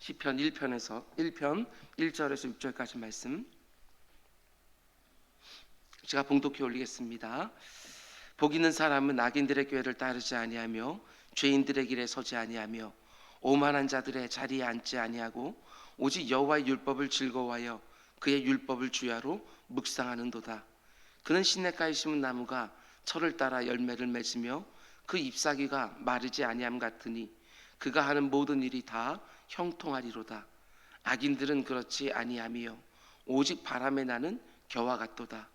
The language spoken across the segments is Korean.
시편 1편 1절에서 6절까지 말씀 제가 봉독해 올리겠습니다. 복 있는 사람은 악인들의 꾀를 따르지 아니하며 죄인들의 길에 서지 아니하며 오만한 자들의 자리에 앉지 아니하고 오직 여호와의 율법을 즐거워하여 그의 율법을 주야로 묵상하는도다. 그는 시냇가에 심은 나무가 철을 따라 열매를 맺으며 그 잎사귀가 마르지 아니함 같으니 그가 하는 모든 일이 다 형통하리로다. 악인들은 그렇지 아니하며 오직 바람에 나는 겨와 같도다.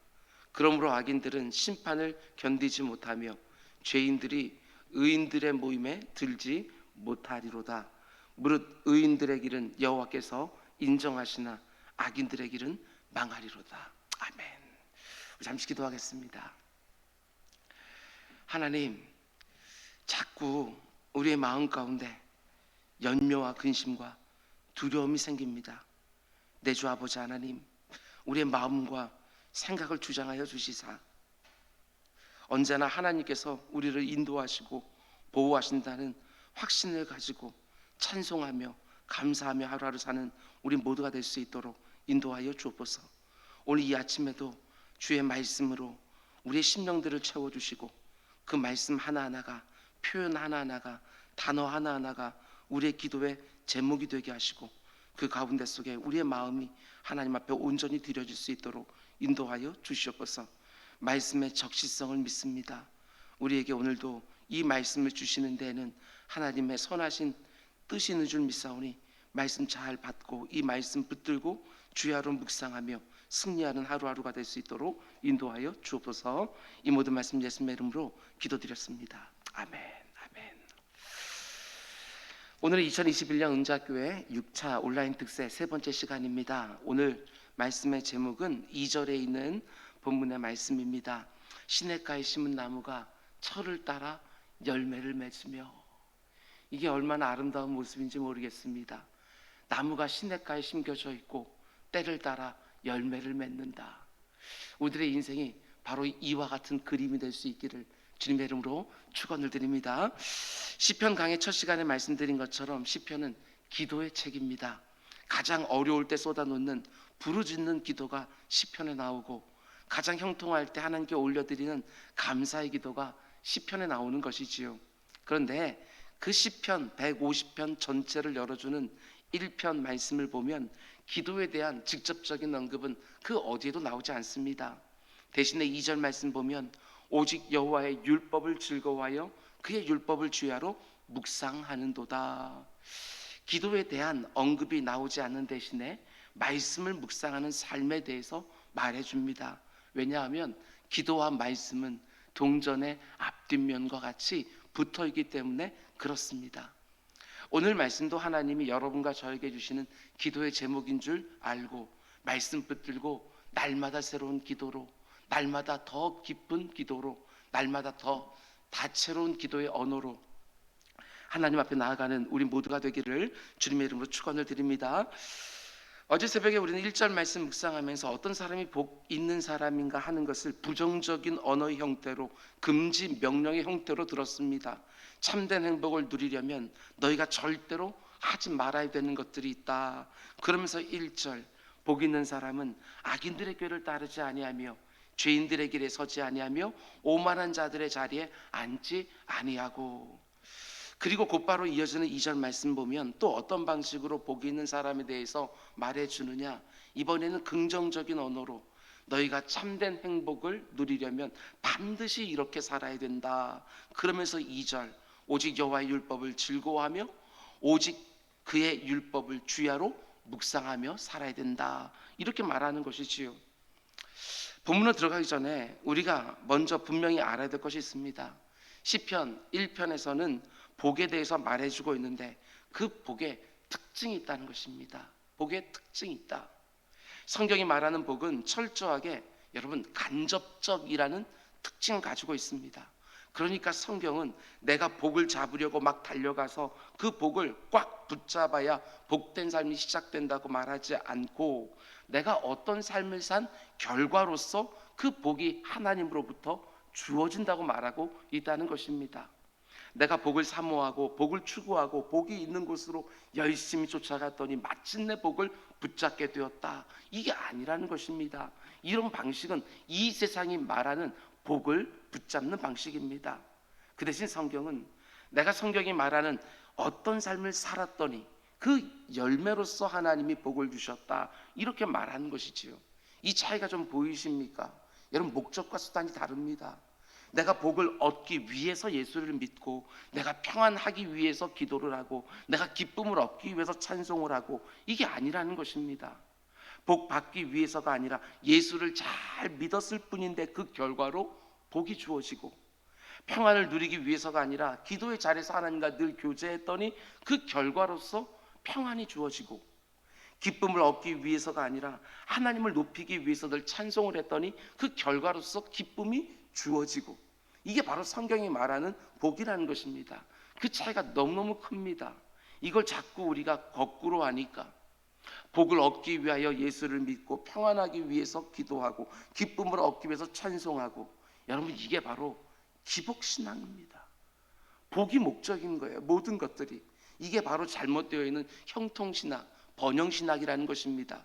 그러므로 악인들은 심판을 견디지 못하며 죄인들이 의인들의 모임에 들지 못하리로다. 무릇 의인들의 길은 여호와께서 인정하시나 악인들의 길은 망하리로다. 아멘. 잠시 기도하겠습니다. 하나님, 자꾸 우리의 마음 가운데 연묘와 근심과 두려움이 생깁니다. 내 주 아버지 하나님, 우리의 마음과 생각을 주장하여 주시사 언제나 하나님께서 우리를 인도하시고 보호하신다는 확신을 가지고 찬송하며 감사하며 하루하루 사는 우리 모두가 될 수 있도록 인도하여 주옵소서. 오늘 이 아침에도 주의 말씀으로 우리의 심령들을 채워주시고 그 말씀 하나하나가, 표현 하나하나가, 단어 하나하나가 우리의 기도의 제목이 되게 하시고 그 가운데 속에 우리의 마음이 하나님 앞에 온전히 드려질 수 있도록 인도하여 주시옵소서. 말씀의 적시성을 믿습니다. 우리에게 오늘도 이 말씀을 주시는 데에는 하나님의 선하신 뜻이 있는 줄 믿사오니 말씀 잘 받고 이 말씀 붙들고 주야로 묵상하며 승리하는 하루하루가 될 수 있도록 인도하여 주옵소서. 이 모든 말씀 예수님의 이름으로 기도드렸습니다. 아멘. 아멘. 오늘은 2021년 은자교회 6차 온라인 특세 세 번째 시간입니다. 오늘 말씀의 제목은 2절에 있는 본문의 말씀입니다. 시냇가에 심은 나무가 철을 따라 열매를 맺으며, 이게 얼마나 아름다운 모습인지 모르겠습니다. 나무가 시냇가에 심겨져 있고 때를 따라 열매를 맺는다. 우리들의 인생이 바로 이와 같은 그림이 될 수 있기를 주님의 이름으로 축원을 드립니다. 시편 강의 첫 시간에 말씀드린 것처럼 시편은 기도의 책입니다. 가장 어려울 때 쏟아놓는 부르짖는 기도가 시편에 나오고 가장 형통할 때 하나님께 올려드리는 감사의 기도가 시편에 나오는 것이지요. 그런데 그 시편 150편 전체를 열어주는 1편 말씀을 보면 기도에 대한 직접적인 언급은 그 어디에도 나오지 않습니다. 대신에 2절 말씀 보면 오직 여호와의 율법을 즐거워하여 그의 율법을 주야로 묵상하는도다. 기도에 대한 언급이 나오지 않는 대신에 말씀을 묵상하는 삶에 대해서 말해줍니다. 왜냐하면 기도와 말씀은 동전의 앞뒷면과 같이 붙어있기 때문에 그렇습니다. 오늘 말씀도 하나님이 여러분과 저에게 주시는 기도의 제목인 줄 알고 말씀 붙들고 날마다 새로운 기도로, 날마다 더 기쁜 기도로, 날마다 더 다채로운 기도의 언어로 하나님 앞에 나아가는 우리 모두가 되기를 주님의 이름으로 축원을 드립니다. 어제 새벽에 우리는 1절 말씀 묵상하면서 어떤 사람이 복 있는 사람인가 하는 것을 부정적인 언어의 형태로, 금지 명령의 형태로 들었습니다. 참된 행복을 누리려면 너희가 절대로 하지 말아야 되는 것들이 있다. 그러면서 1절 복 있는 사람은 악인들의 꾀를 따르지 아니하며 죄인들의 길에 서지 아니하며 오만한 자들의 자리에 앉지 아니하고, 그리고 곧바로 이어지는 2절 말씀 보면 또 어떤 방식으로 복이 있는 사람에 대해서 말해주느냐. 이번에는 긍정적인 언어로 너희가 참된 행복을 누리려면 반드시 이렇게 살아야 된다. 그러면서 2절 오직 여호와의 율법을 즐거워하며 오직 그의 율법을 주야로 묵상하며 살아야 된다. 이렇게 말하는 것이지요. 본문으로 들어가기 전에 우리가 먼저 분명히 알아야 될 것이 있습니다. 시편 1편에서는 복에 대해서 말해주고 있는데 그 복에 특징이 있다는 것입니다. 복에 특징이 있다. 성경이 말하는 복은 철저하게 여러분 간접적이라는 특징을 가지고 있습니다. 그러니까 성경은 내가 복을 잡으려고 막 달려가서 그 복을 꽉 붙잡아야 복된 삶이 시작된다고 말하지 않고 내가 어떤 삶을 산 결과로서 그 복이 하나님으로부터 주어진다고 말하고 있다는 것입니다. 내가 복을 사모하고 복을 추구하고 복이 있는 곳으로 열심히 쫓아갔더니 마침내 복을 붙잡게 되었다. 이게 아니라는 것입니다. 이런 방식은 이 세상이 말하는 복을 붙잡는 방식입니다. 그 대신 성경은 내가 성경이 말하는 어떤 삶을 살았더니 그 열매로서 하나님이 복을 주셨다, 이렇게 말하는 것이지요. 이 차이가 좀 보이십니까? 여러분, 목적과 수단이 다릅니다. 내가 복을 얻기 위해서 예수를 믿고, 내가 평안하기 위해서 기도를 하고, 내가 기쁨을 얻기 위해서 찬송을 하고, 이게 아니라는 것입니다. 복 받기 위해서가 아니라 예수를 잘 믿었을 뿐인데 그 결과로 복이 주어지고, 평안을 누리기 위해서가 아니라 기도의 자리에서 하나님과 늘 교제했더니 그 결과로서 평안이 주어지고, 기쁨을 얻기 위해서가 아니라 하나님을 높이기 위해서 늘 찬송을 했더니 그 결과로서 기쁨이 주어지고, 이게 바로 성경이 말하는 복이라는 것입니다. 그 차이가 너무너무 큽니다. 이걸 자꾸 우리가 거꾸로 하니까, 복을 얻기 위하여 예수를 믿고 평안하기 위해서 기도하고 기쁨을 얻기 위해서 찬송하고, 여러분, 이게 바로 기복신앙입니다. 복이 목적인 거예요. 모든 것들이. 이게 바로 잘못되어 있는 형통신학, 번영신학이라는 것입니다.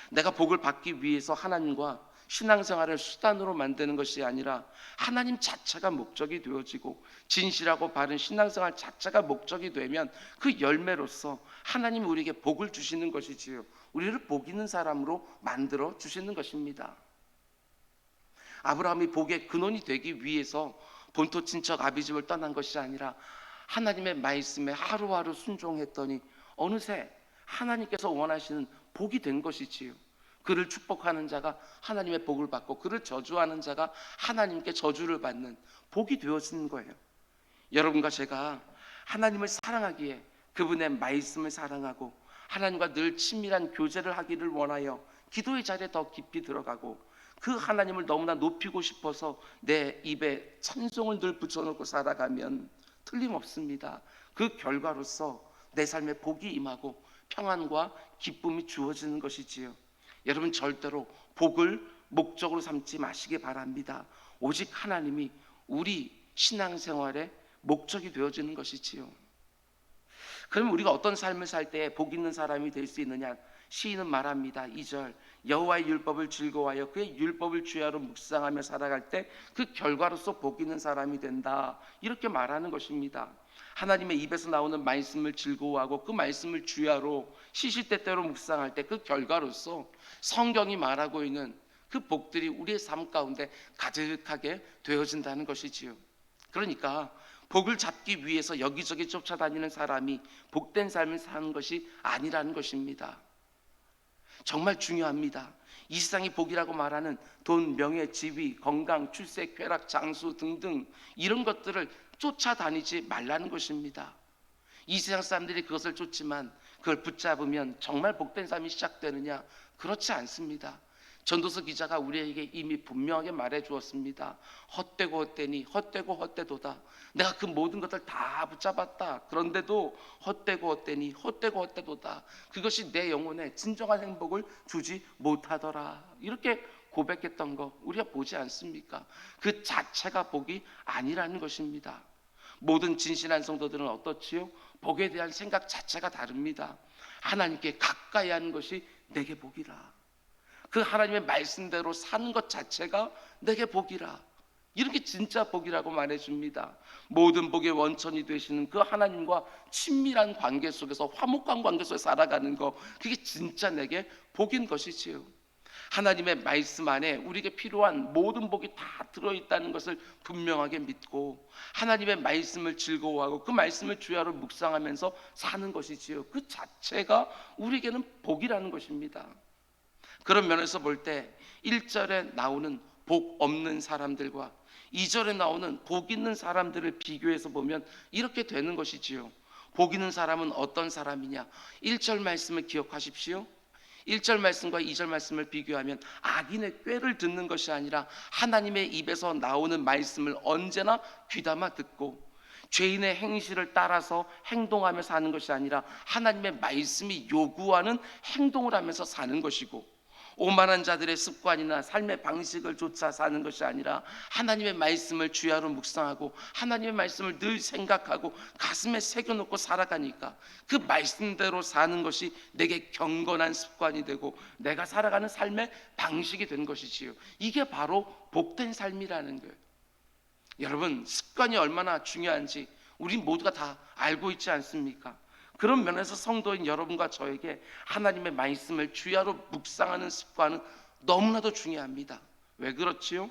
내가 복을 받기 위해서 하나님과 신앙생활을 수단으로 만드는 것이 아니라 하나님 자체가 목적이 되어지고, 진실하고 바른 신앙생활 자체가 목적이 되면 그 열매로서 하나님이 우리에게 복을 주시는 것이지요. 우리를 복 있는 사람으로 만들어 주시는 것입니다. 아브라함이 복의 근원이 되기 위해서 본토 친척 아비집을 떠난 것이 아니라 하나님의 말씀에 하루하루 순종했더니 어느새 하나님께서 원하시는 복이 된 것이지요. 그를 축복하는 자가 하나님의 복을 받고, 그를 저주하는 자가 하나님께 저주를 받는 복이 되어지는 거예요. 여러분과 제가 하나님을 사랑하기에 그분의 말씀을 사랑하고 하나님과 늘 친밀한 교제를 하기를 원하여 기도의 자리에 더 깊이 들어가고, 그 하나님을 너무나 높이고 싶어서 내 입에 찬송을 늘 붙여놓고 살아가면 틀림없습니다. 그 결과로서 내 삶에 복이 임하고 평안과 기쁨이 주어지는 것이지요. 여러분, 절대로 복을 목적으로 삼지 마시기 바랍니다. 오직 하나님이 우리 신앙생활의 목적이 되어지는 것이지요. 그럼 우리가 어떤 삶을 살 때 복 있는 사람이 될 수 있느냐? 시인은 말합니다. 2절, 여호와의 율법을 즐거워하여 그의 율법을 주야로 묵상하며 살아갈 때 그 결과로서 복 있는 사람이 된다, 이렇게 말하는 것입니다. 하나님의 입에서 나오는 말씀을 즐거워하고 그 말씀을 주야로 시시때때로 묵상할 때 그 결과로서 성경이 말하고 있는 그 복들이 우리의 삶 가운데 가득하게 되어진다는 것이지요. 그러니까 복을 잡기 위해서 여기저기 쫓아다니는 사람이 복된 삶을 사는 것이 아니라는 것입니다. 정말 중요합니다. 이 세상이 복이라고 말하는 돈, 명예, 지위, 건강, 출세, 쾌락, 장수 등등 이런 것들을 쫓아다니지 말라는 것입니다. 이 세상 사람들이 그것을 쫓지만 그걸 붙잡으면 정말 복된 삶이 시작되느냐? 그렇지 않습니다. 전도서 기자가 우리에게 이미 분명하게 말해 주었습니다. 헛되고 헛되니 헛되고 헛되도다. 내가 그 모든 것들 다 붙잡았다. 그런데도 헛되고 헛되니 헛되고 헛되도다. 그것이 내 영혼에 진정한 행복을 주지 못하더라. 이렇게 고백했던 거 우리가 보지 않습니까? 그 자체가 복이 아니라는 것입니다. 모든 진실한 성도들은 어떻지요? 복에 대한 생각 자체가 다릅니다. 하나님께 가까이 하는 것이 내게 복이라. 그 하나님의 말씀대로 사는 것 자체가 내게 복이라. 이렇게 진짜 복이라고 말해줍니다. 모든 복의 원천이 되시는 그 하나님과 친밀한 관계 속에서, 화목한 관계 속에 살아가는 것, 그게 진짜 내게 복인 것이지요. 하나님의 말씀 안에 우리에게 필요한 모든 복이 다 들어있다는 것을 분명하게 믿고 하나님의 말씀을 즐거워하고 그 말씀을 주야로 묵상하면서 사는 것이지요. 그 자체가 우리에게는 복이라는 것입니다. 그런 면에서 볼 때 1절에 나오는 복 없는 사람들과 2절에 나오는 복 있는 사람들을 비교해서 보면 이렇게 되는 것이지요. 복 있는 사람은 어떤 사람이냐? 1절 말씀을 기억하십시오. 1절 말씀과 2절 말씀을 비교하면 악인의 꾀를 듣는 것이 아니라 하나님의 입에서 나오는 말씀을 언제나 귀담아 듣고, 죄인의 행실을 따라서 행동하며 사는 것이 아니라 하나님의 말씀이 요구하는 행동을 하면서 사는 것이고, 오만한 자들의 습관이나 삶의 방식을 쫓아 사는 것이 아니라 하나님의 말씀을 주야로 묵상하고 하나님의 말씀을 늘 생각하고 가슴에 새겨놓고 살아가니까 그 말씀대로 사는 것이 내게 경건한 습관이 되고 내가 살아가는 삶의 방식이 된 것이지요. 이게 바로 복된 삶이라는 거예요. 여러분, 습관이 얼마나 중요한지 우리 모두가 다 알고 있지 않습니까? 그런 면에서 성도인 여러분과 저에게 하나님의 말씀을 주야로 묵상하는 습관은 너무나도 중요합니다. 왜 그렇지요?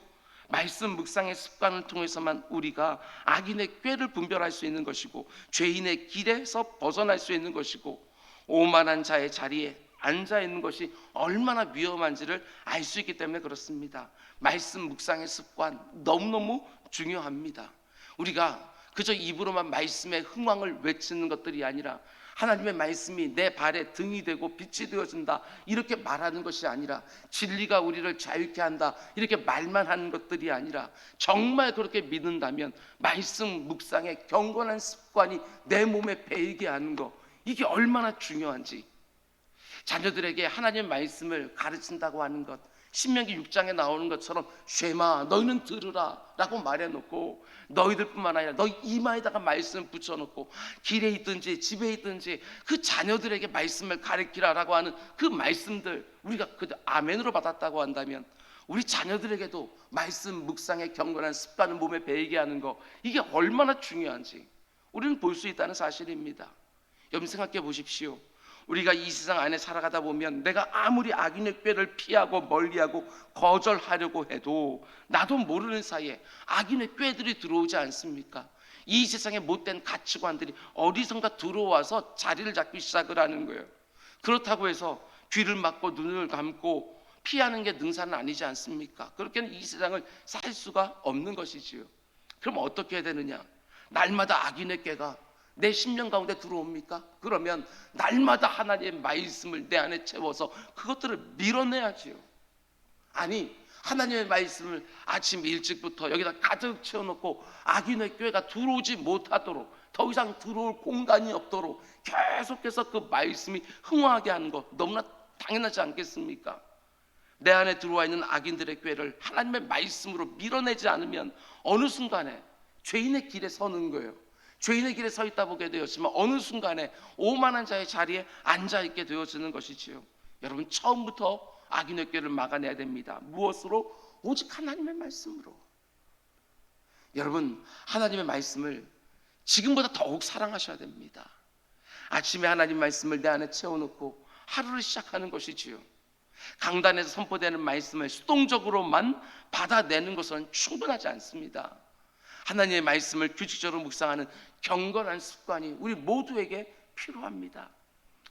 말씀 묵상의 습관을 통해서만 우리가 악인의 꾀를 분별할 수 있는 것이고 죄인의 길에서 벗어날 수 있는 것이고 오만한 자의 자리에 앉아 있는 것이 얼마나 위험한지를 알 수 있기 때문에 그렇습니다. 말씀 묵상의 습관 너무너무 중요합니다. 우리가 그저 입으로만 말씀의 흥황을 외치는 것들이 아니라 하나님의 말씀이 내 발에 등이 되고 빛이 되어준다 이렇게 말하는 것이 아니라 진리가 우리를 자유케 한다 이렇게 말만 하는 것들이 아니라 정말 그렇게 믿는다면 말씀 묵상의 경건한 습관이 내 몸에 배이게 하는 것, 이게 얼마나 중요한지. 자녀들에게 하나님의 말씀을 가르친다고 하는 것, 신명기 6장에 나오는 것처럼 쉐마 너희는 들으라 라고 말해놓고 너희들뿐만 아니라 너희 이마에다가 말씀을 붙여놓고 길에 있든지 집에 있든지 그 자녀들에게 말씀을 가르치라라고 하는 그 말씀들, 우리가 그 아멘으로 받았다고 한다면 우리 자녀들에게도 말씀 묵상의 경건한 습관을 몸에 배이게 하는 거, 이게 얼마나 중요한지 우리는 볼 수 있다는 사실입니다. 여러분 생각해 보십시오. 우리가 이 세상 안에 살아가다 보면 내가 아무리 악인의 꾀를 피하고 멀리하고 거절하려고 해도 나도 모르는 사이에 악인의 꾀들이 들어오지 않습니까? 이 세상의 못된 가치관들이 어디선가 들어와서 자리를 잡기 시작을 하는 거예요. 그렇다고 해서 귀를 막고 눈을 감고 피하는 게 능사는 아니지 않습니까? 그렇게는 이 세상을 살 수가 없는 것이지요. 그럼 어떻게 해야 되느냐? 날마다 악인의 꾀가 내 심령 가운데 들어옵니까? 그러면 날마다 하나님의 말씀을 내 안에 채워서 그것들을 밀어내야지요. 아니, 하나님의 말씀을 아침 일찍부터 여기다 가득 채워놓고 악인의 꾀가 들어오지 못하도록, 더 이상 들어올 공간이 없도록 계속해서 그 말씀이 흥황하게 하는 것 너무나 당연하지 않겠습니까? 내 안에 들어와 있는 악인들의 꾀를 하나님의 말씀으로 밀어내지 않으면 어느 순간에 죄인의 길에 서는 거예요. 죄인의 길에 서 있다 보게 되었지만 어느 순간에 오만한 자의 자리에 앉아있게 되어지는 것이지요. 여러분, 처음부터 악인의 꾀를 막아내야 됩니다. 무엇으로? 오직 하나님의 말씀으로. 여러분, 하나님의 말씀을 지금보다 더욱 사랑하셔야 됩니다. 아침에 하나님 말씀을 내 안에 채워놓고 하루를 시작하는 것이지요. 강단에서 선포되는 말씀을 수동적으로만 받아내는 것은 충분하지 않습니다. 하나님의 말씀을 규칙적으로 묵상하는 경건한 습관이 우리 모두에게 필요합니다.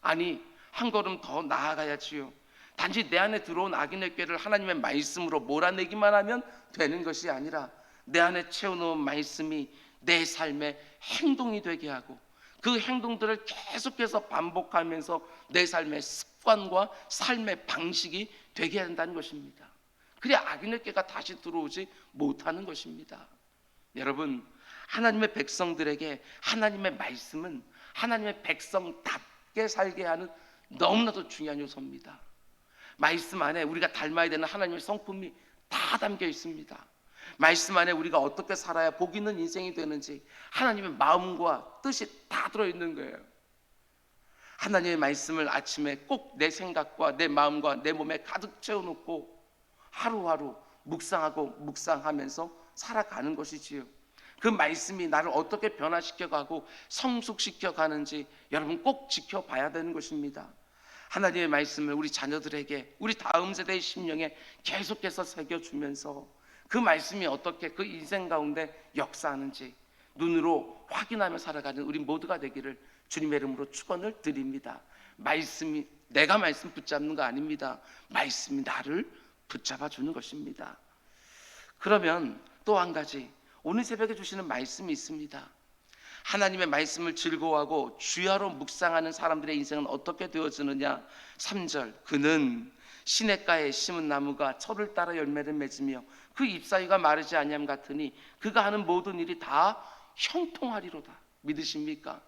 아니, 한 걸음 더 나아가야지요. 단지 내 안에 들어온 악인의 꾀를 하나님의 말씀으로 몰아내기만 하면 되는 것이 아니라 내 안에 채워놓은 말씀이 내 삶의 행동이 되게 하고 그 행동들을 계속해서 반복하면서 내 삶의 습관과 삶의 방식이 되게 한다는 것입니다. 그래야 악인의 꾀가 다시 들어오지 못하는 것입니다. 여러분, 하나님의 백성들에게 하나님의 말씀은 하나님의 백성답게 살게 하는 너무나도 중요한 요소입니다. 말씀 안에 우리가 닮아야 되는 하나님의 성품이 다 담겨 있습니다. 말씀 안에 우리가 어떻게 살아야 복 있는 인생이 되는지 하나님의 마음과 뜻이 다 들어있는 거예요. 하나님의 말씀을 아침에 꼭 내 생각과 내 마음과 내 몸에 가득 채워놓고 하루하루 묵상하면서 살아가는 것이지요. 그 말씀이 나를 어떻게 변화시켜가고 성숙시켜가는지 여러분 꼭 지켜봐야 되는 것입니다. 하나님의 말씀을 우리 자녀들에게, 우리 다음 세대의 심령에 계속해서 새겨주면서 그 말씀이 어떻게 그 인생 가운데 역사하는지 눈으로 확인하며 살아가는 우리 모두가 되기를 주님의 이름으로 축원을 드립니다. 말씀이 내가 말씀 붙잡는 거 아닙니다. 말씀이 나를 붙잡아 주는 것입니다. 그러면 또 한 가지, 오늘 새벽에 주시는 말씀이 있습니다. 하나님의 말씀을 즐거워하고 주야로 묵상하는 사람들의 인생은 어떻게 되어지느냐. 3절, 그는 시냇가에 심은 나무가 철을 따라 열매를 맺으며 그 잎사귀가 마르지 아니함 같으니 그가 하는 모든 일이 다 형통하리로다. 믿으십니까?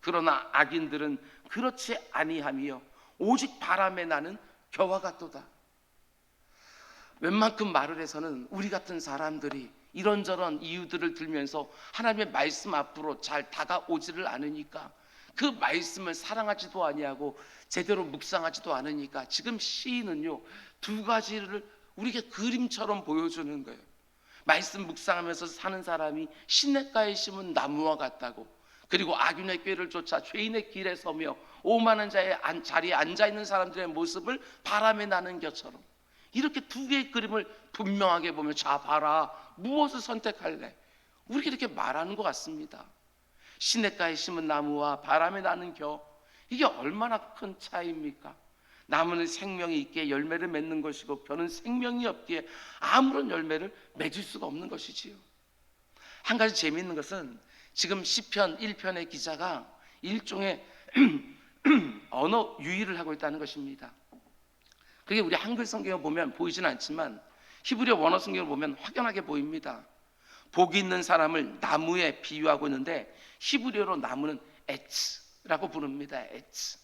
그러나 악인들은 그렇지 아니하며 오직 바람에 나는 겨와 같도다. 웬만큼 말을 해서는 우리 같은 사람들이 이런저런 이유들을 들면서 하나님의 말씀 앞으로 잘 다가오지를 않으니까, 그 말씀을 사랑하지도 아니하고 제대로 묵상하지도 않으니까 지금 시인은요, 두 가지를 우리에게 그림처럼 보여주는 거예요. 말씀 묵상하면서 사는 사람이 시냇가에 심은 나무와 같다고, 그리고 악인의 꾀를 쫓아 죄인의 길에 서며 오만한 자의 자리에 앉아있는 사람들의 모습을 바람에 나는 것처럼, 이렇게 두 개의 그림을 분명하게 보면, 자 봐라, 무엇을 선택할래? 우리가 이렇게 말하는 것 같습니다. 시냇가에 심은 나무와 바람에 나는 겨, 이게 얼마나 큰 차이입니까? 나무는 생명이 있기에 열매를 맺는 것이고 겨는 생명이 없기에 아무런 열매를 맺을 수가 없는 것이지요. 한 가지 재미있는 것은 지금 시편 1편의 기자가 일종의 언어 유희를 하고 있다는 것입니다. 그게 우리 한글 성경을 보면 보이지는 않지만 히브리어 원어 성경을 보면 확연하게 보입니다. 복이 있는 사람을 나무에 비유하고 있는데, 히브리어로 나무는 에츠라고 부릅니다. 에츠.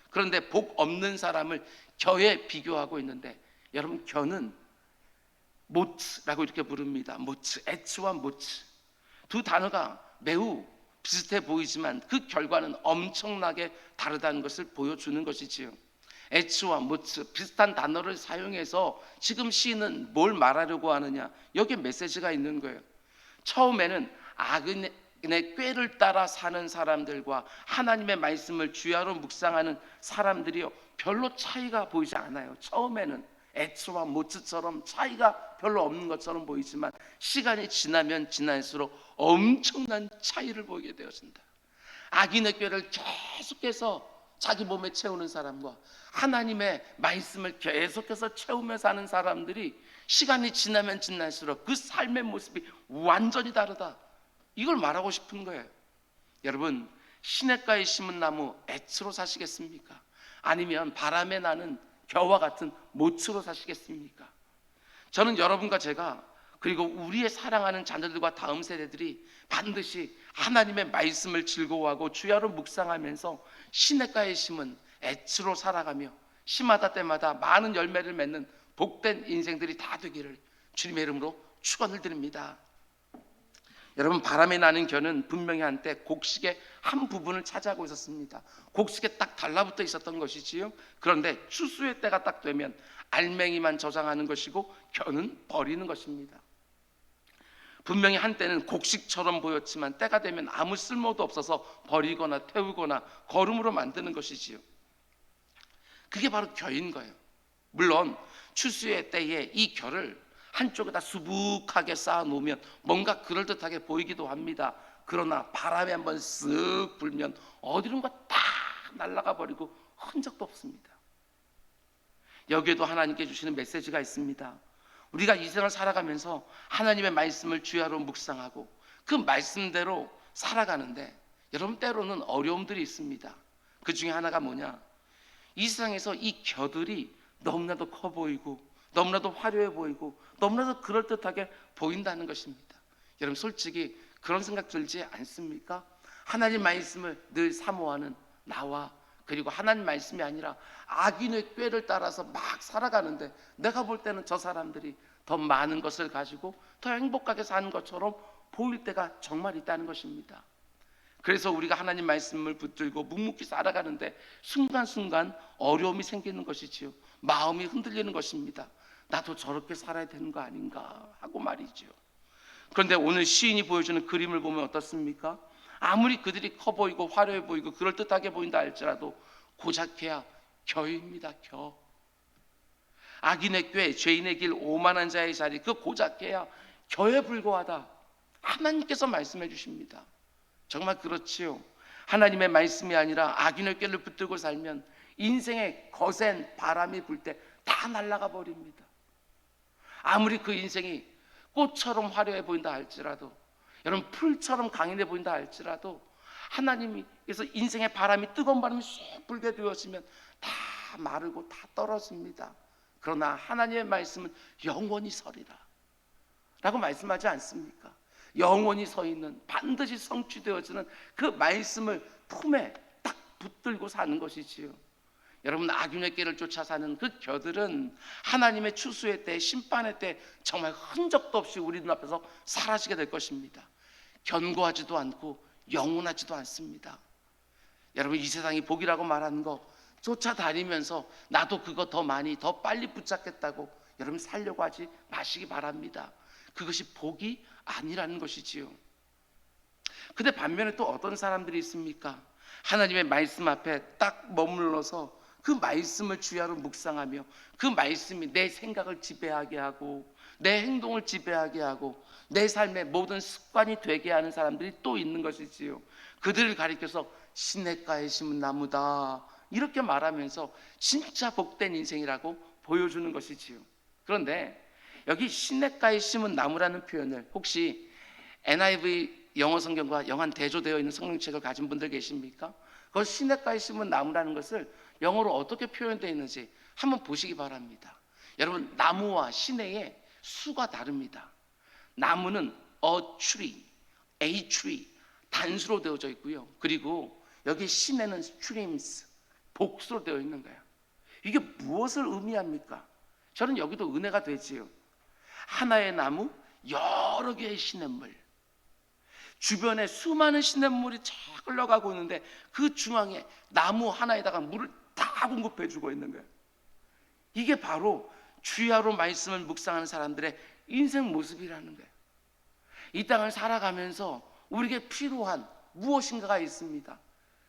그런데 복 없는 사람을 겨에 비교하고 있는데, 여러분, 겨는 모츠라고 이렇게 부릅니다. 모츠, 에츠와 모츠, 두 단어가 매우 비슷해 보이지만 그 결과는 엄청나게 다르다는 것을 보여주는 것이지요. 에츠와 모츠, 비슷한 단어를 사용해서 지금 시인은 뭘 말하려고 하느냐, 여기에 메시지가 있는 거예요. 처음에는 악인의 꾀를 따라 사는 사람들과 하나님의 말씀을 주야로 묵상하는 사람들이요, 별로 차이가 보이지 않아요. 처음에는 에츠와 모츠처럼 차이가 별로 없는 것처럼 보이지만 시간이 지나면 지날수록 엄청난 차이를 보이게 되어진다. 악인의 꾀를 계속해서 자기 몸에 채우는 사람과 하나님의 말씀을 계속해서 채우며 사는 사람들이 시간이 지나면 지날수록 그 삶의 모습이 완전히 다르다, 이걸 말하고 싶은 거예요. 여러분, 시냇가에 심은 나무 에츠로 사시겠습니까? 아니면 바람에 나는 겨와 같은 모츠로 사시겠습니까? 저는 여러분과 제가, 그리고 우리의 사랑하는 자녀들과 다음 세대들이 반드시 하나님의 말씀을 즐거워하고 주야로 묵상하면서 시냇가에 심은 에츠로 살아가며 시마다 때마다 많은 열매를 맺는 복된 인생들이 다 되기를 주님의 이름으로 축원을 드립니다. 여러분, 바람에 나는 겨는 분명히 한때 곡식의 한 부분을 차지하고 있었습니다. 곡식에 딱 달라붙어 있었던 것이지요. 그런데 추수의 때가 딱 되면 알맹이만 저장하는 것이고 겨는 버리는 것입니다. 분명히 한때는 곡식처럼 보였지만 때가 되면 아무 쓸모도 없어서 버리거나 태우거나 거름으로 만드는 것이지요. 그게 바로 겨인 거예요. 물론 추수의 때에 이 겨를 한쪽에다 수북하게 쌓아 놓으면 뭔가 그럴듯하게 보이기도 합니다. 그러나 바람에 한번 쓱 불면 어디론가 딱 날아가 버리고 흔적도 없습니다. 여기에도 하나님께 주시는 메시지가 있습니다. 우리가 이 생을 살아가면서 하나님의 말씀을 주야로 묵상하고 그 말씀대로 살아가는데, 여러분, 때로는 어려움들이 있습니다. 그 중에 하나가 뭐냐, 이 세상에서 이 겨들이 너무나도 커 보이고 너무나도 화려해 보이고 너무나도 그럴듯하게 보인다는 것입니다. 여러분, 솔직히 그런 생각 들지 않습니까? 하나님 말씀을 늘 사모하는 나와, 그리고 하나님 말씀이 아니라 악인의 꾀를 따라서 막 살아가는데, 내가 볼 때는 저 사람들이 더 많은 것을 가지고 더 행복하게 사는 것처럼 보일 때가 정말 있다는 것입니다. 그래서 우리가 하나님 말씀을 붙들고 묵묵히 살아가는데 순간순간 어려움이 생기는 것이지요. 마음이 흔들리는 것입니다. 나도 저렇게 살아야 되는 거 아닌가 하고 말이죠. 그런데 오늘 시인이 보여주는 그림을 보면 어떻습니까? 아무리 그들이 커 보이고 화려해 보이고 그럴듯하게 보인다 할지라도 고작해야 겨입니다. 겨. 악인의 꾀, 죄인의 길, 오만한 자의 자리, 그 고작해야 겨에 불과하다, 하나님께서 말씀해 주십니다. 정말 그렇지요. 하나님의 말씀이 아니라 악인의 꾀를 붙들고 살면 인생에 거센 바람이 불 때 다 날아가 버립니다. 아무리 그 인생이 꽃처럼 화려해 보인다 할지라도, 여러분, 풀처럼 강인해 보인다 할지라도 하나님께서 인생의 바람이, 뜨거운 바람이 쏙 불게 되어지면 다 마르고 다 떨어집니다. 그러나 하나님의 말씀은 영원히 서리라 라고 말씀하지 않습니까? 영원히 서 있는, 반드시 성취되어지는 그 말씀을 품에 딱 붙들고 사는 것이지요. 여러분, 악인의 길을 쫓아 사는 그 겨들은 하나님의 추수의 때, 심판의 때 정말 흔적도 없이 우리 눈앞에서 사라지게 될 것입니다. 견고하지도 않고 영원하지도 않습니다. 여러분, 이 세상이 복이라고 말하는 거 쫓아다니면서 나도 그거 더 많이 더 빨리 붙잡겠다고 여러분 살려고 하지 마시기 바랍니다. 그것이 복이 아니라는 것이지요. 근데 반면에 또 어떤 사람들이 있습니까? 하나님의 말씀 앞에 딱 머물러서 그 말씀을 주야로 묵상하며 그 말씀이 내 생각을 지배하게 하고 내 행동을 지배하게 하고 내 삶의 모든 습관이 되게 하는 사람들이 또 있는 것이지요. 그들을 가리켜서 시냇가에 심은 나무다 이렇게 말하면서 진짜 복된 인생이라고 보여주는 것이지요. 그런데 여기 시냇가에 심은 나무라는 표현을 혹시 NIV 영어 성경과 영한 대조되어 있는 성경책을 가진 분들 계십니까? 그 시냇가에 심은 나무라는 것을 영어로 어떻게 표현되어 있는지 한번 보시기 바랍니다. 여러분, 나무와 시내의 수가 다릅니다. 나무는 a tree 단수로 되어져 있고요. 그리고 여기 시내는 streams 복수로 되어 있는 거예요. 이게 무엇을 의미합니까? 저는 여기도 은혜가 되지요. 하나의 나무, 여러 개의 시냇물, 주변에 수많은 시냇물이 쫙 흘러가고 있는데 그 중앙에 나무 하나에다가 물을 다 공급해 주고 있는 거예요. 이게 바로 주야로 말씀을 묵상하는 사람들의 인생 모습이라는 거예요. 이 땅을 살아가면서 우리에게 필요한 무엇인가가 있습니다.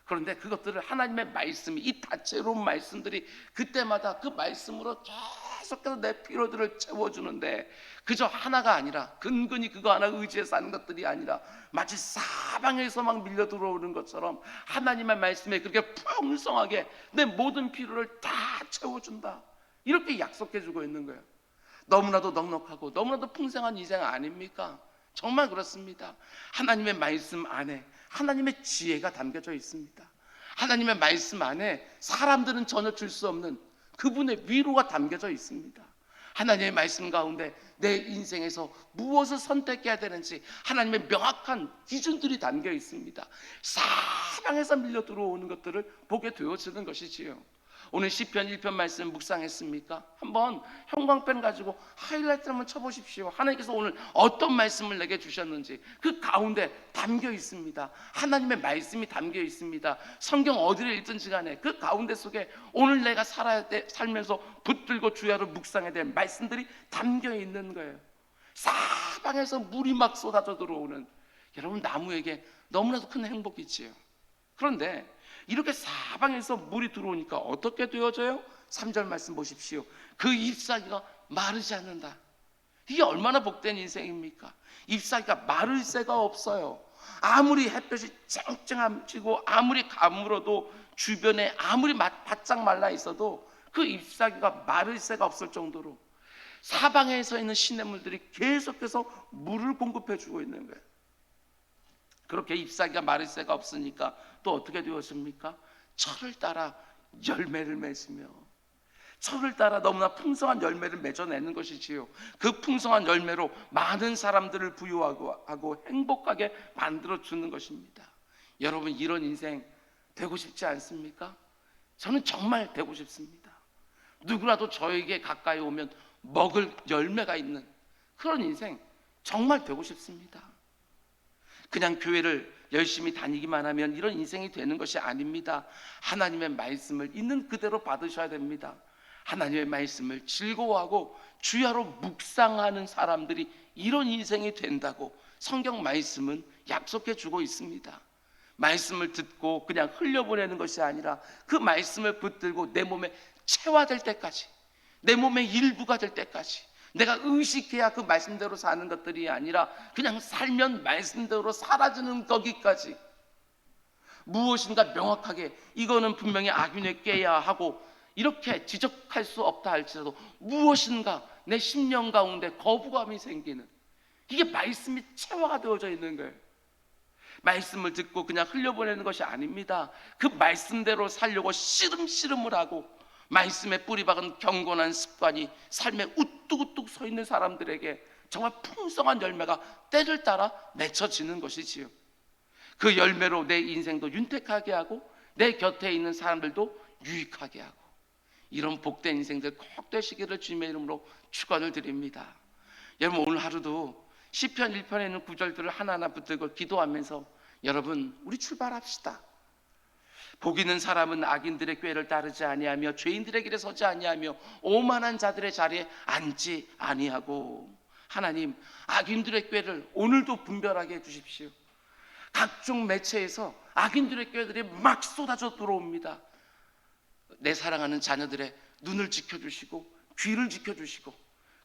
그런데 그것들을 하나님의 말씀이, 이 다채로운 말씀들이 그때마다 그 말씀으로 계속해서 내 필요들을 채워주는데, 그저 하나가 아니라 근근히 그거 하나 의지해 사는 것들이 아니라 마치 사방에서 막 밀려 들어오는 것처럼 하나님의 말씀에 그렇게 풍성하게 내 모든 필요를 다 채워준다, 이렇게 약속해주고 있는 거예요. 너무나도 넉넉하고 너무나도 풍성한 인생 아닙니까? 정말 그렇습니다. 하나님의 말씀 안에 하나님의 지혜가 담겨져 있습니다. 하나님의 말씀 안에 사람들은 전혀 줄 수 없는 그분의 위로가 담겨져 있습니다. 하나님의 말씀 가운데 내 인생에서 무엇을 선택해야 되는지 하나님의 명확한 기준들이 담겨 있습니다. 사방에서 밀려 들어오는 것들을 보게 되어지는 것이지요. 오늘 시편 1편 말씀 묵상했습니까? 한번 형광펜 가지고 하이라이트 한번 쳐보십시오. 하나님께서 오늘 어떤 말씀을 내게 주셨는지 그 가운데 담겨 있습니다. 하나님의 말씀이 담겨 있습니다. 성경 어디를 읽든지 간에 그 가운데 속에 오늘 내가 살면서 붙들고 주야로 묵상해야 될 말씀들이 담겨 있는 거예요. 사방에서 물이 막 쏟아져 들어오는, 여러분, 나무에게 너무나도 큰 행복이지요. 그런데 이렇게 사방에서 물이 들어오니까 어떻게 되어져요? 3절 말씀 보십시오. 그 잎사귀가 마르지 않는다. 이게 얼마나 복된 인생입니까? 잎사귀가 마를 새가 없어요. 아무리 햇볕이 쨍쨍하고 아무리 가물어도 주변에 아무리 바짝 말라 있어도 그 잎사귀가 마를 새가 없을 정도로 사방에서 있는 시냇물들이 계속해서 물을 공급해 주고 있는 거예요. 그렇게 잎사귀가 마를 새가 없으니까 또 어떻게 되었습니까? 철을 따라 열매를 맺으며, 철을 따라 너무나 풍성한 열매를 맺어내는 것이지요. 그 풍성한 열매로 많은 사람들을 부유하고 행복하게 만들어주는 것입니다. 여러분, 이런 인생 되고 싶지 않습니까? 저는 정말 되고 싶습니다. 누구라도 저에게 가까이 오면 먹을 열매가 있는 그런 인생 정말 되고 싶습니다. 그냥 교회를 열심히 다니기만 하면 이런 인생이 되는 것이 아닙니다. 하나님의 말씀을 있는 그대로 받으셔야 됩니다. 하나님의 말씀을 즐거워하고 주야로 묵상하는 사람들이 이런 인생이 된다고 성경 말씀은 약속해 주고 있습니다. 말씀을 듣고 그냥 흘려보내는 것이 아니라 그 말씀을 붙들고 내 몸에 체화될 때까지, 내 몸의 일부가 될 때까지 내가 의식해야 그 말씀대로 사는 것들이 아니라 그냥 살면 말씀대로 사라지는 거기까지, 무엇인가 명확하게 이거는 분명히 악인의 꾀야 하고 이렇게 지적할 수 없다 할지라도 무엇인가 내 심령 가운데 거부감이 생기는, 이게 말씀이 체화가 되어져 있는 거예요. 말씀을 듣고 그냥 흘려보내는 것이 아닙니다. 그 말씀대로 살려고 씨름씨름을 하고 말씀에 뿌리 박은 경건한 습관이 삶에 우뚝우뚝 서 있는 사람들에게 정말 풍성한 열매가 때를 따라 맺혀지는 것이지요. 그 열매로 내 인생도 윤택하게 하고 내 곁에 있는 사람들도 유익하게 하고 이런 복된 인생들 꼭 되시기를 주님의 이름으로 축원을 드립니다. 여러분, 오늘 하루도 시편 1편에 있는 구절들을 하나하나 붙들고 기도하면서 여러분, 우리 출발합시다. 복 있는 사람은 악인들의 꾀를 따르지 아니하며 죄인들의 길에 서지 아니하며 오만한 자들의 자리에 앉지 아니하고. 하나님, 악인들의 꾀를 오늘도 분별하게 해주십시오. 각종 매체에서 악인들의 꾀들이 막 쏟아져 들어옵니다. 내 사랑하는 자녀들의 눈을 지켜주시고 귀를 지켜주시고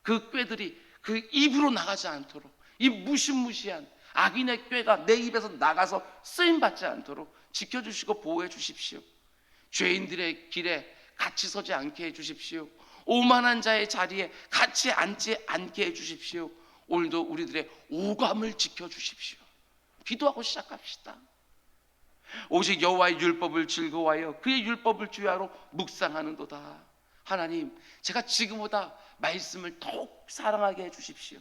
그 꾀들이 그 입으로 나가지 않도록, 이 무시무시한 악인의 꾀가 내 입에서 나가서 쓰임받지 않도록 지켜주시고 보호해 주십시오. 죄인들의 길에 같이 서지 않게 해주십시오. 오만한 자의 자리에 같이 앉지 않게 해주십시오. 오늘도 우리들의 오감을 지켜주십시오. 기도하고 시작합시다. 오직 여호와의 율법을 즐거워하여 그의 율법을 주야로 묵상하는도다. 하나님, 제가 지금보다 말씀을 더욱 사랑하게 해주십시오.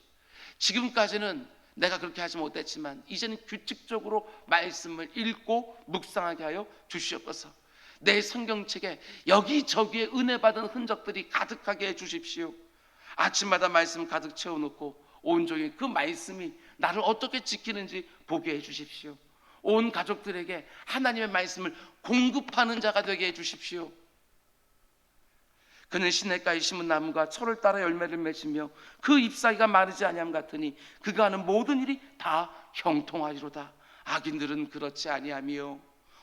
지금까지는 내가 그렇게 하지 못했지만 이제는 규칙적으로 말씀을 읽고 묵상하게 하여 주시옵소서. 내 성경책에 여기저기에 은혜 받은 흔적들이 가득하게 해주십시오. 아침마다 말씀 가득 채워놓고 온종일 그 말씀이 나를 어떻게 지키는지 보게 해주십시오. 온 가족들에게 하나님의 말씀을 공급하는 자가 되게 해주십시오. 그는 시냇가에 심은 나무가 철을 따라 열매를 맺으며 그 잎사귀가 마르지 아니함 같으니 그가 하는 모든 일이 다 형통하리로다. 악인들은 그렇지 아니하며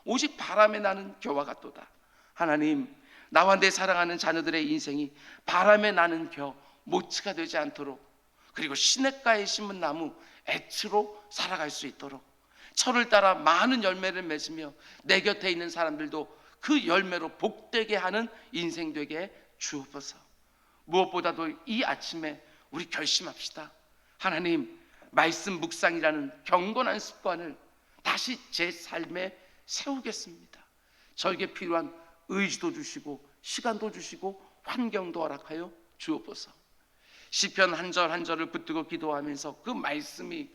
오직 바람에 나는 겨와 같도다. 하나님, 나와 내 사랑하는 자녀들의 인생이 바람에 나는 겨, 모치가 되지 않도록, 그리고 시냇가에 심은 나무 애츠로 살아갈 수 있도록, 철을 따라 많은 열매를 맺으며 내 곁에 있는 사람들도 그 열매로 복되게 하는 인생 되게 주옵소서. 무엇보다도 이 아침에 우리 결심합시다. 하나님, 말씀 묵상이라는 경건한 습관을 다시 제 삶에 세우겠습니다. 저에게 필요한 의지도 주시고 시간도 주시고 환경도 허락하여 주옵소서. 시편 한 절 한 절을 붙들고 기도하면서 그 말씀이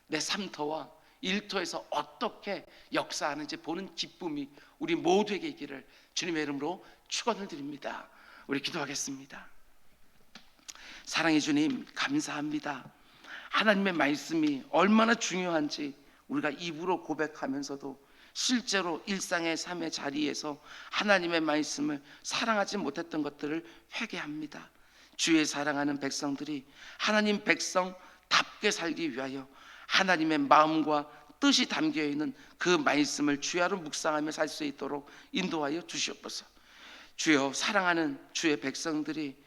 내 삶터와 일터에서 어떻게 역사하는지 보는 기쁨이 우리 모두에게 있기를 주님의 이름으로 축원을 드립니다. 우리 기도하겠습니다. 사랑의 주님, 감사합니다. 하나님의 말씀이 얼마나 중요한지 우리가 입으로 고백하면서도 실제로 일상의 삶의 자리에서 하나님의 말씀을 사랑하지 못했던 것들을 회개합니다. 주의 사랑하는 백성들이 하나님 백성답게 살기 위하여 하나님의 마음과 뜻이 담겨있는 그 말씀을 주야로 묵상하며 살 수 있도록 인도하여 주시옵소서. 주여, 사랑하는 주의 백성들이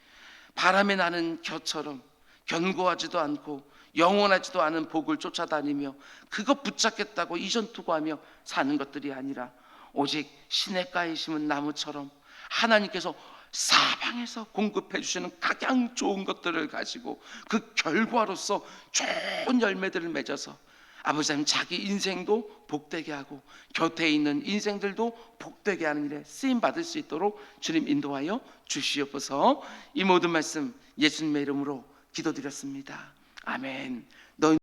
바람에 나는 겨처럼 견고하지도 않고 영원하지도 않은 복을 쫓아다니며 그것 붙잡겠다고 이전투구하며 사는 것들이 아니라 오직 시냇가에 심은 나무처럼 하나님께서 사방에서 공급해 주시는 가장 좋은 것들을 가지고 그 결과로서 좋은 열매들을 맺어서 아버지 하나님, 자기 인생도 복되게 하고 곁에 있는 인생들도 복되게 하는 일에 쓰임 받을 수 있도록 주님 인도하여 주시옵소서. 이 모든 말씀 예수님의 이름으로 기도드렸습니다. 아멘.